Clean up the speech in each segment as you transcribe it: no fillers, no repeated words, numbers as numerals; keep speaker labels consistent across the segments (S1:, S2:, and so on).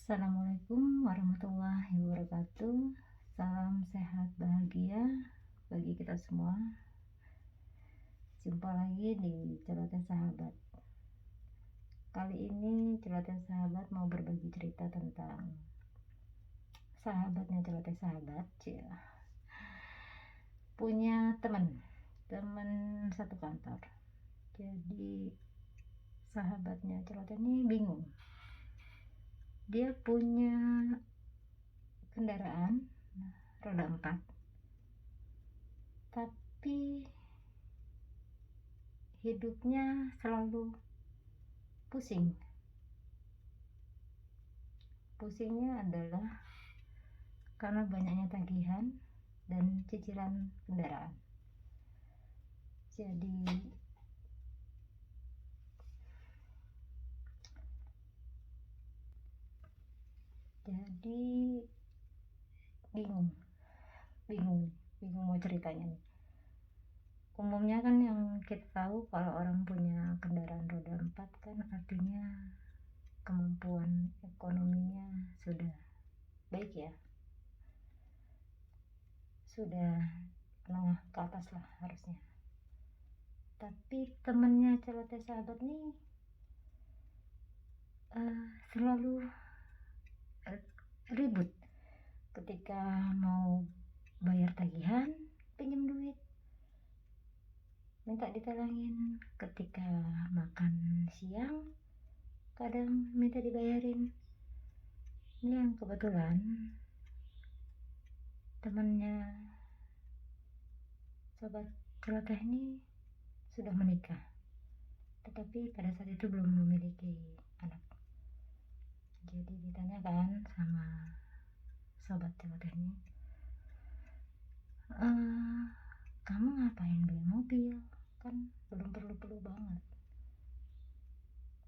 S1: Assalamualaikum warahmatullahi wabarakatuh. Salam sehat bahagia bagi kita semua. Jumpa lagi di Celoteh Sahabat. Kali ini Celoteh Sahabat mau berbagi cerita tentang sahabatnya Celoteh Sahabat. Punya teman satu kantor. Jadi sahabatnya Celoteh ini bingung. Dia punya kendaraan roda 4, tapi hidupnya selalu pusing. Pusingnya adalah karena banyaknya tagihan dan cicilan kendaraan. Jadi bingung mau ceritanya nih. Umumnya kan yang kita tahu kalau orang punya kendaraan roda 4 kan artinya kemampuan ekonominya sudah baik ya, sudah menengah ke atas lah harusnya. Tapi temennya Celoteh Sahabat nih selalu ribut ketika mau bayar tagihan, pinjam duit minta ditalangin, ketika makan siang kadang minta dibayarin. Ini yang kebetulan temannya sobat Celoteh ini sudah menikah, tetapi pada saat itu belum memiliki anak. Jadi ditanyakan sama sobat Celoteh ini, kamu ngapain beli mobil, kan belum perlu banget.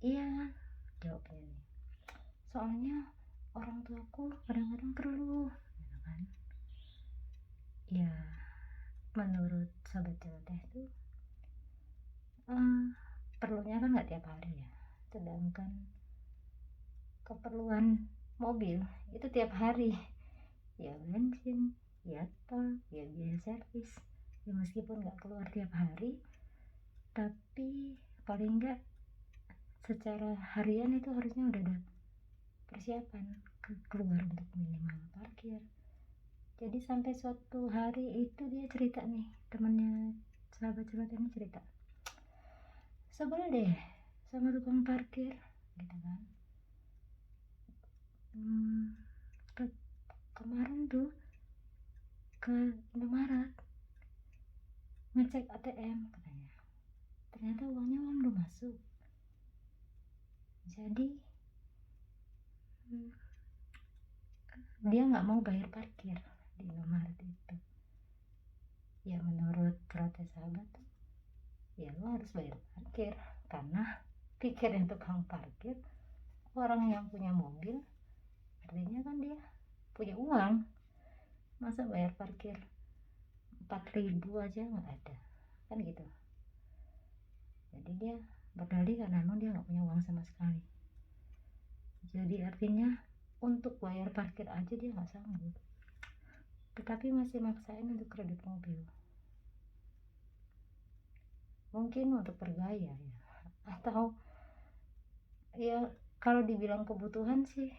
S1: Iya, jawabnya nih, soalnya orang tuaku kadang-kadang perlu, gitu kan. Ya, menurut sobat Celoteh itu perlunya kan nggak tiap hari ya, sedangkan keperluan mobil itu tiap hari, ya bensin, ya tol, ya biaya servis. Ya meskipun nggak keluar tiap hari, tapi paling nggak secara harian itu harusnya udah ada persiapan keluar untuk minimal parkir. Jadi sampai suatu hari itu dia cerita nih, temennya sahabat Celoteh ini cerita, sebel deh sama tukang parkir, gitu kan. Kemarin tuh ke Indomaret ngecek ATM katanya, ternyata uangnya belum masuk. Jadi dia nggak mau bayar parkir di Indomaret itu. Ya menurut Celoteh Sahabat tuh, ya lo harus bayar parkir, karena pikirnya tukang parkir orang yang punya mobil, artinya kan dia punya uang. Masa bayar parkir 4.000 aja nggak ada, kan gitu. Jadi dia berdalih karena emang dia nggak punya uang sama sekali. Jadi artinya untuk bayar parkir aja dia nggak sanggup, tetapi masih maksain untuk kredit mobil. Mungkin untuk bergaya ya, atau ya kalau dibilang kebutuhan sih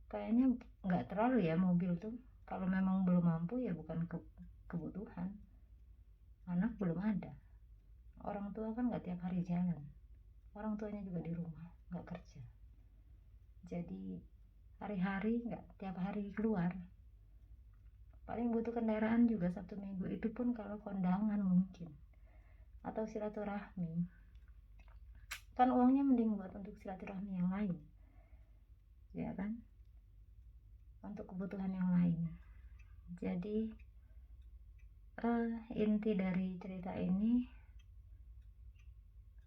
S1: kayaknya nggak terlalu ya mobil tuh. Kalau memang belum mampu ya bukan kebutuhan. Anak belum ada, orang tua kan nggak tiap hari jalan, orang tuanya juga di rumah nggak kerja, jadi hari-hari nggak tiap hari keluar. Paling butuh kendaraan juga Sabtu Minggu, itu pun kalau kondangan mungkin, atau silaturahmi. Kan uangnya mending buat untuk silaturahmi yang lain, ya kan, untuk kebutuhan yang lain. Jadi inti dari cerita ini,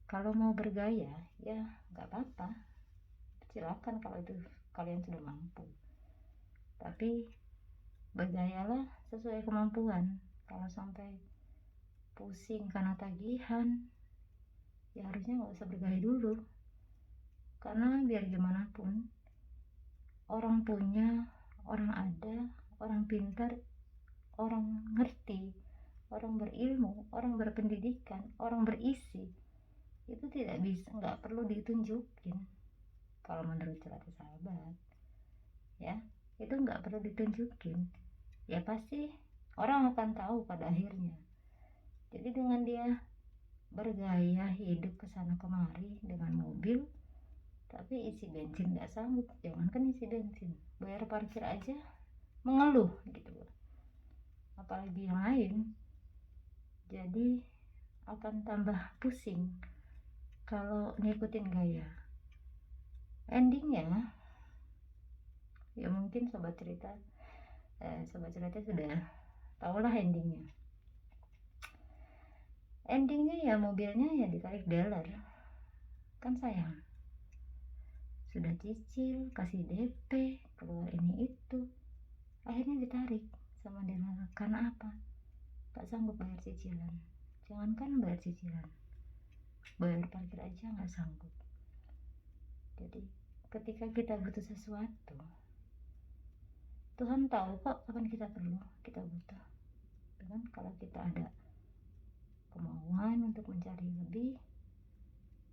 S1: kalau mau bergaya ya nggak apa-apa, silakan kalau itu kalian sudah mampu, tapi bergayalah sesuai kemampuan. Kalau sampai pusing karena tagihan, ya harusnya nggak usah bergaya dulu, karena biar gimana pun orang punya, orang ada, orang pintar, orang ngerti, orang berilmu, orang berpendidikan, orang berisi, itu tidak bisa, nggak perlu ditunjukin. Kalau menurut Celoteh Sahabat ya, itu nggak perlu ditunjukin, ya pasti orang akan tahu pada akhirnya. Jadi dengan dia bergaya hidup kesana kemari dengan mobil tapi isi bensin nggak sanggup, jangankan isi bensin, bayar parkir aja mengeluh gitu, apalagi yang lain. Jadi akan tambah pusing kalau ngikutin gaya. Endingnya ya mungkin sobat cerita sudah tahulah endingnya. Endingnya ya mobilnya ya ditarik dealer, kan sayang. Sudah cicil, kasih DP, keluar ini itu, akhirnya ditarik sama dealer. Karena apa? Tak sanggup bayar cicilan. Jangankan bayar cicilan, bayar parkir aja nggak sanggup. Jadi ketika kita butuh sesuatu, Tuhan tahu kok kapan kita perlu, kita butuh. Kan kalau kita ada kemauan untuk mencari lebih,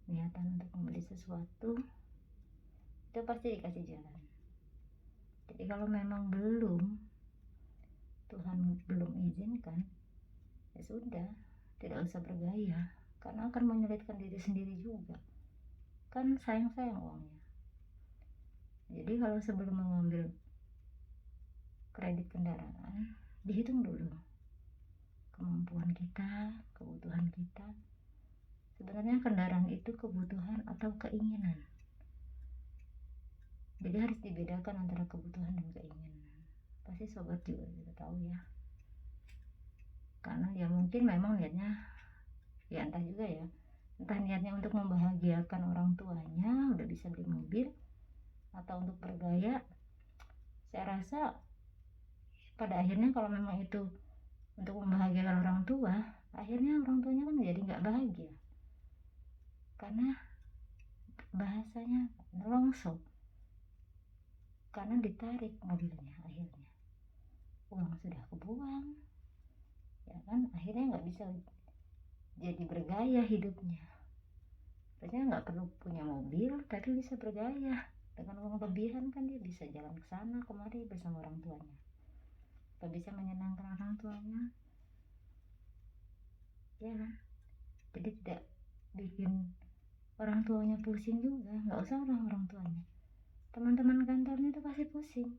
S1: niatan untuk membeli sesuatu, itu pasti dikasih jalan. Jadi kalau memang Tuhan belum izinkan, ya sudah, tidak usah bergaya, karena akan menyulitkan diri sendiri juga, kan sayang uangnya. Jadi kalau sebelum mengambil kredit kendaraan, dihitung dulu kemampuan kita, kebutuhan kita. Sebenarnya kendaraan itu kebutuhan atau keinginan, jadi harus dibedakan antara kebutuhan dan keinginan. Pasti sobat juga tahu ya, karena ya mungkin memang niatnya ya entah juga ya, entah niatnya untuk membahagiakan orang tuanya udah bisa beli mobil, atau untuk bergaya. Saya rasa pada akhirnya kalau memang itu untuk membahagiakan orang tua, akhirnya orang tuanya kan jadi nggak bahagia, karena bahasanya nelongso, karena ditarik mobilnya, akhirnya uang sudah kebuang, ya kan, akhirnya nggak bisa jadi bergaya hidupnya. Harusnya nggak perlu punya mobil tapi bisa bergaya dengan uang lebihan, kan dia bisa jalan ke sana kemari bersama orang tuanya, atau bisa menyenangkan orang tuanya, ya kan. Jadi tidak bikin orang tuanya pusing juga, nggak usah orang tuanya, teman-teman kantornya itu pasti pusing.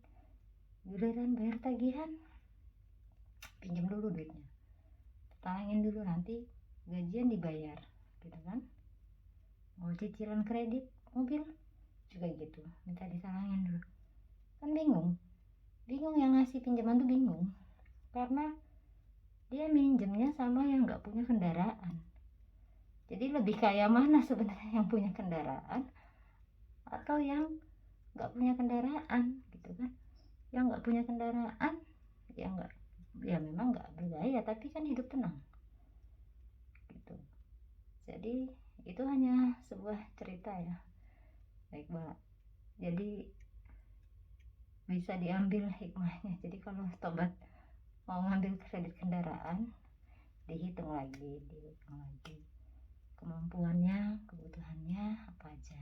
S1: Giliran bayar tagihan, pinjam dulu duitnya, talangin dulu, nanti gajian dibayar, gitu kan. Mau cicilan kredit mobil juga gitu, minta ditalangin dulu, kan bingung yang ngasih pinjaman tuh bingung, karena dia minjemnya sama yang nggak punya kendaraan. Jadi lebih kaya mana sebenarnya, yang punya kendaraan atau yang nggak punya kendaraan, gitu kan. Yang nggak punya kendaraan ya memang nggak bergaya tapi kan hidup tenang gitu. Jadi itu hanya sebuah cerita ya, baik banget. Jadi bisa diambil hikmahnya. Jadi kalau sobat mau ngambil kredit kendaraan, dihitung lagi kemampuannya, kebutuhannya apa aja,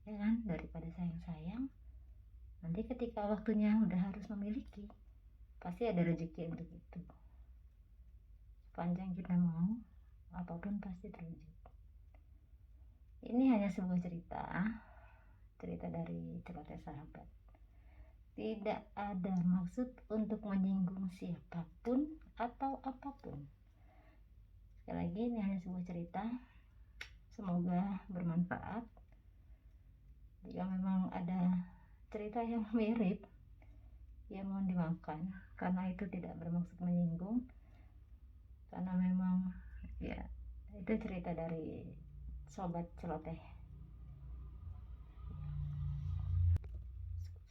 S1: ya kan, daripada sayang nanti ketika waktunya udah harus memiliki, pasti ada rezeki untuk itu. Sepanjang kita mau, apapun pasti terwujud. Ini hanya sebuah cerita dari Celoteh Sahabat. Tidak ada maksud untuk menyinggung siapapun atau apapun. Sekali lagi, ini hanya sebuah cerita. Semoga bermanfaat. Jika memang ada cerita yang mirip, ya mohon dimaafkan, karena itu tidak bermaksud menyinggung, karena memang ya itu cerita dari sobat celoteh.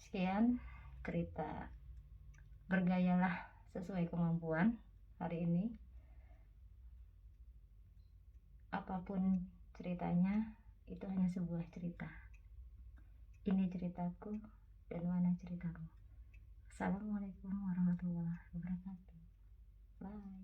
S1: Sekian cerita bergayalah sesuai kemampuan hari ini. Apapun ceritanya, itu hanya sebuah cerita. Ini ceritaku dan mana ceritamu. Assalamualaikum warahmatullahi wabarakatuh. Bye.